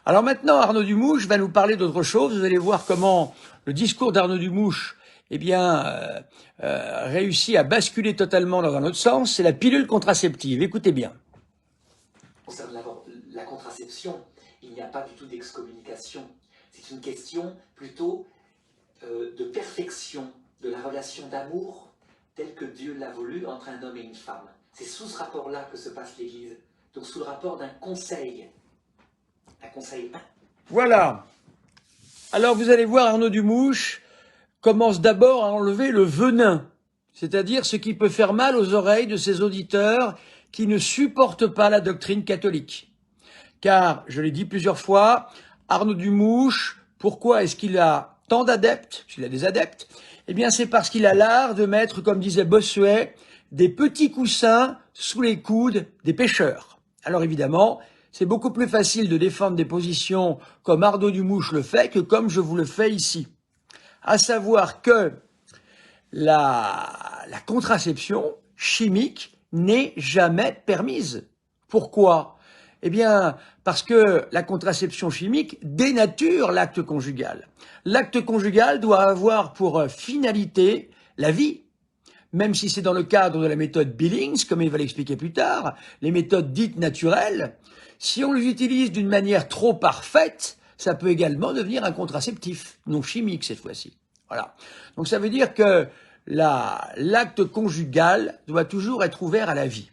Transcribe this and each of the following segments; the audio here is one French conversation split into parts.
Alors maintenant, Arnaud Dumouche va nous parler d'autre chose. Vous allez voir comment le discours d'Arnaud Dumouche réussit à basculer totalement dans un autre sens. C'est la pilule contraceptive. Écoutez bien. Concernant la contraception, il n'y a pas du tout d'excommunication. C'est une question plutôt de perfection de la relation d'amour telle que Dieu l'a voulu entre un homme et une femme. C'est sous ce rapport-là que se passe l'Église. Donc sous le rapport d'un conseil. Un conseil. Voilà. Alors vous allez voir, Arnaud Dumouche commence d'abord à enlever le venin, c'est-à-dire ce qui peut faire mal aux oreilles de ses auditeurs qui ne supportent pas la doctrine catholique. Car, je l'ai dit plusieurs fois, Arnaud Dumouche, pourquoi est-ce qu'il a tant d'adeptes, s'il a des adeptes? Eh bien, c'est parce qu'il a l'art de mettre, comme disait Bossuet, des petits coussins sous les coudes des pêcheurs. Alors évidemment, c'est beaucoup plus facile de défendre des positions comme Arnaud Dumouche le fait que comme je vous le fais ici. À savoir que la contraception chimique n'est jamais permise. Pourquoi? Eh bien, parce que la contraception chimique dénature l'acte conjugal. L'acte conjugal doit avoir pour finalité la vie, même si c'est dans le cadre de la méthode Billings, comme il va l'expliquer plus tard, les méthodes dites naturelles. Si on les utilise d'une manière trop parfaite, ça peut également devenir un contraceptif, non chimique cette fois-ci. Voilà. Donc ça veut dire que l'acte conjugal doit toujours être ouvert à la vie.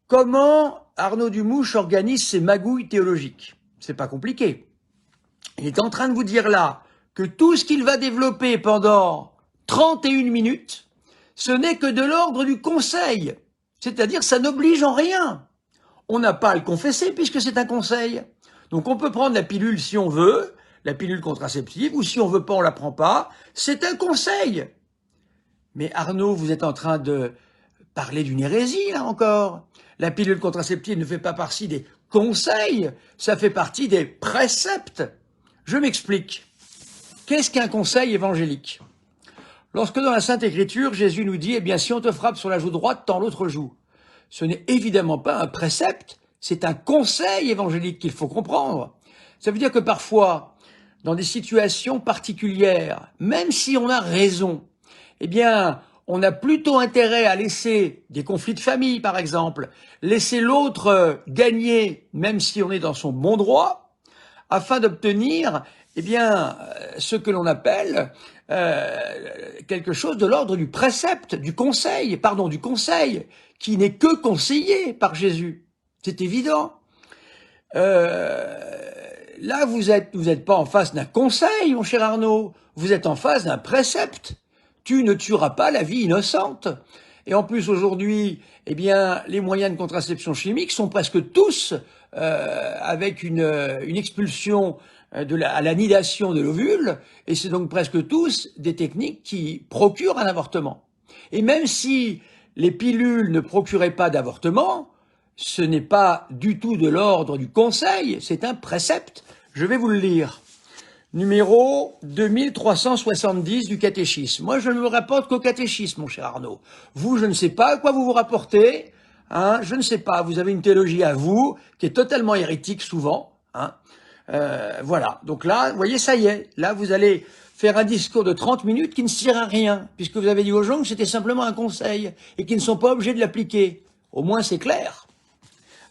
Comment Arnaud Dumouche organise ses magouilles théologiques? C'est pas compliqué. Il est en train de vous dire là que tout ce qu'il va développer pendant 31 minutes, ce n'est que de l'ordre du conseil. C'est-à-dire, ça n'oblige en rien. On n'a pas à le confesser puisque c'est un conseil. Donc on peut prendre la pilule si on veut, la pilule contraceptive, ou si on veut pas, on la prend pas. C'est un conseil. Mais Arnaud, vous êtes en train de parler d'une hérésie, là encore. La pilule contraceptive ne fait pas partie des conseils, ça fait partie des préceptes. Je m'explique. Qu'est-ce qu'un conseil évangélique? Lorsque dans la Sainte Écriture, Jésus nous dit, eh bien, si on te frappe sur la joue droite, tends l'autre joue. Ce n'est évidemment pas un précepte, c'est un conseil évangélique qu'il faut comprendre. Ça veut dire que parfois, dans des situations particulières, même si on a raison, eh bien, on a plutôt intérêt à laisser des conflits de famille, par exemple, laisser l'autre gagner, même si on est dans son bon droit, afin d'obtenir, eh bien, ce que l'on appelle quelque chose de l'ordre du précepte, du conseil, qui n'est que conseillé par Jésus. C'est évident. Là, vous êtes pas en face d'un conseil, mon cher Arnaud. Vous êtes en face d'un précepte. Tu ne tueras pas la vie innocente. Et en plus, aujourd'hui, eh bien, les moyens de contraception chimique sont presque tous avec une expulsion à l'annihilation de l'ovule, et c'est donc presque tous des techniques qui procurent un avortement. Et même si les pilules ne procuraient pas d'avortement, ce n'est pas du tout de l'ordre du conseil, c'est un précepte. Je vais vous le lire. Numéro 2370 du catéchisme. Moi, je ne me rapporte qu'au catéchisme, mon cher Arnaud. Vous, je ne sais pas à quoi vous vous rapportez. Hein, je ne sais pas. Vous avez une théologie à vous qui est totalement hérétique souvent. Hein. Voilà. Donc là, vous voyez, ça y est. Là, vous allez faire un discours de 30 minutes qui ne sert à rien, puisque vous avez dit aux gens que c'était simplement un conseil et qu'ils ne sont pas obligés de l'appliquer. Au moins, c'est clair.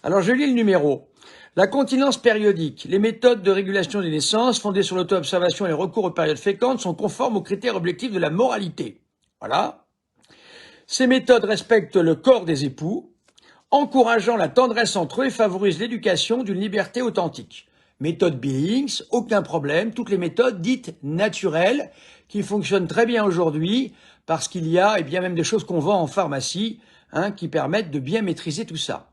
Alors, je lis le numéro. La continence périodique. Les méthodes de régulation des naissances fondées sur l'auto-observation et le recours aux périodes fécondes sont conformes aux critères objectifs de la moralité. Voilà. Ces méthodes respectent le corps des époux, encourageant la tendresse entre eux et favorisent l'éducation d'une liberté authentique. Méthode Billings, aucun problème. Toutes les méthodes dites naturelles qui fonctionnent très bien aujourd'hui parce qu'il y a, et bien même des choses qu'on vend en pharmacie, hein, qui permettent de bien maîtriser tout ça.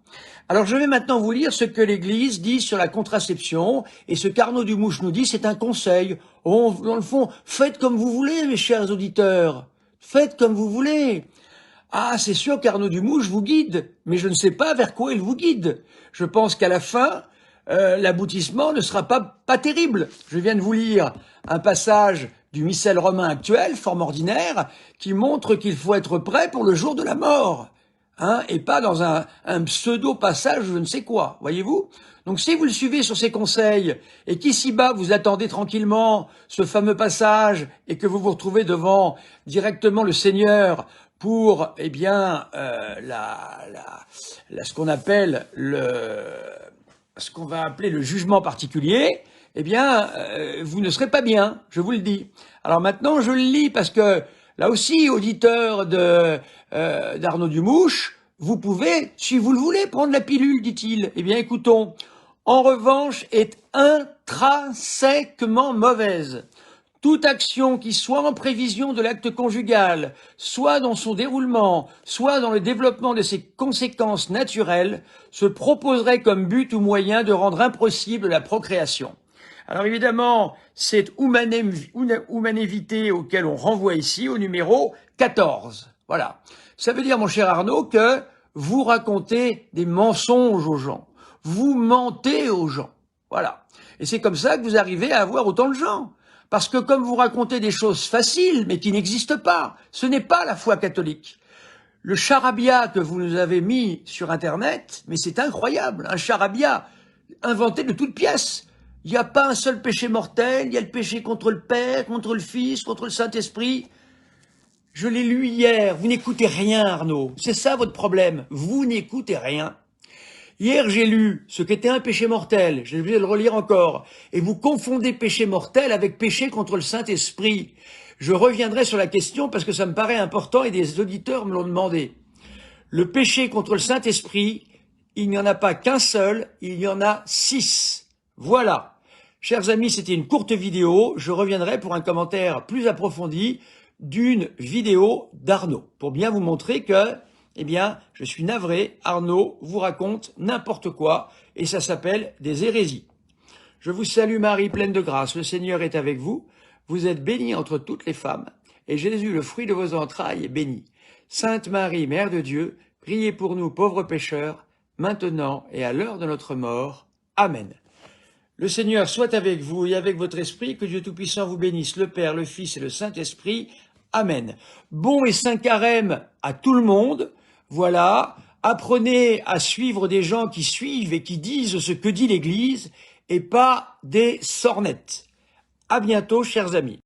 Alors je vais maintenant vous lire ce que l'Église dit sur la contraception et ce qu'Arnaud Dumouche nous dit, c'est un conseil. Dans le fond, faites comme vous voulez, mes chers auditeurs. Faites comme vous voulez. Ah, c'est sûr qu'Arnaud Dumouche vous guide, mais je ne sais pas vers quoi il vous guide. Je pense qu'à la fin, l'aboutissement ne sera pas terrible. Je viens de vous lire un passage du missel romain actuel, forme ordinaire, qui montre qu'il faut être prêt pour le jour de la mort. hein, et pas dans un pseudo-passage je ne sais quoi, voyez-vous? Donc si vous le suivez sur ces conseils, et qu'ici-bas vous attendez tranquillement ce fameux passage, et que vous vous retrouvez devant directement le Seigneur pour, eh bien, ce qu'on appelle ce qu'on va appeler le jugement particulier, eh bien, vous ne serez pas bien, je vous le dis. Alors maintenant, je le lis parce que, là aussi, auditeur d'Arnaud Dumouche, vous pouvez, si vous le voulez, prendre la pilule, dit-il. Eh bien, écoutons. En revanche, est intrinsèquement mauvaise. Toute action qui, soit en prévision de l'acte conjugal, soit dans son déroulement, soit dans le développement de ses conséquences naturelles, se proposerait comme but ou moyen de rendre impossible la procréation. Alors évidemment, c'est humanévité auquel on renvoie ici au numéro 14. Voilà. Ça veut dire, mon cher Arnaud, que vous racontez des mensonges aux gens. Vous mentez aux gens. Voilà. Et c'est comme ça que vous arrivez à avoir autant de gens. Parce que comme vous racontez des choses faciles, mais qui n'existent pas, ce n'est pas la foi catholique. Le charabia que vous nous avez mis sur Internet, mais c'est incroyable, un charabia inventé de toutes pièces. Il n'y a pas un seul péché mortel, il y a le péché contre le Père, contre le Fils, contre le Saint-Esprit. Je l'ai lu hier, vous n'écoutez rien Arnaud, c'est ça votre problème, vous n'écoutez rien. Hier, j'ai lu ce qu'était un péché mortel, j'ai obligé de le relire encore, et vous confondez péché mortel avec péché contre le Saint-Esprit. Je reviendrai sur la question parce que ça me paraît important et des auditeurs me l'ont demandé. Le péché contre le Saint-Esprit, il n'y en a pas qu'un seul, il y en a 6. Voilà. Chers amis, c'était une courte vidéo, je reviendrai pour un commentaire plus approfondi d'une vidéo d'Arnaud, pour bien vous montrer que eh bien, je suis navré, Arnaud vous raconte n'importe quoi, et ça s'appelle des hérésies. Je vous salue Marie, pleine de grâce, le Seigneur est avec vous. Vous êtes bénie entre toutes les femmes, et Jésus, le fruit de vos entrailles, est béni. Sainte Marie, Mère de Dieu, priez pour nous pauvres pécheurs, maintenant et à l'heure de notre mort. Amen. Le Seigneur soit avec vous et avec votre esprit, que Dieu Tout-Puissant vous bénisse, le Père, le Fils et le Saint-Esprit. Amen. Bon et saint carême à tout le monde. Voilà, apprenez à suivre des gens qui suivent et qui disent ce que dit l'Église et pas des sornettes. À bientôt, chers amis.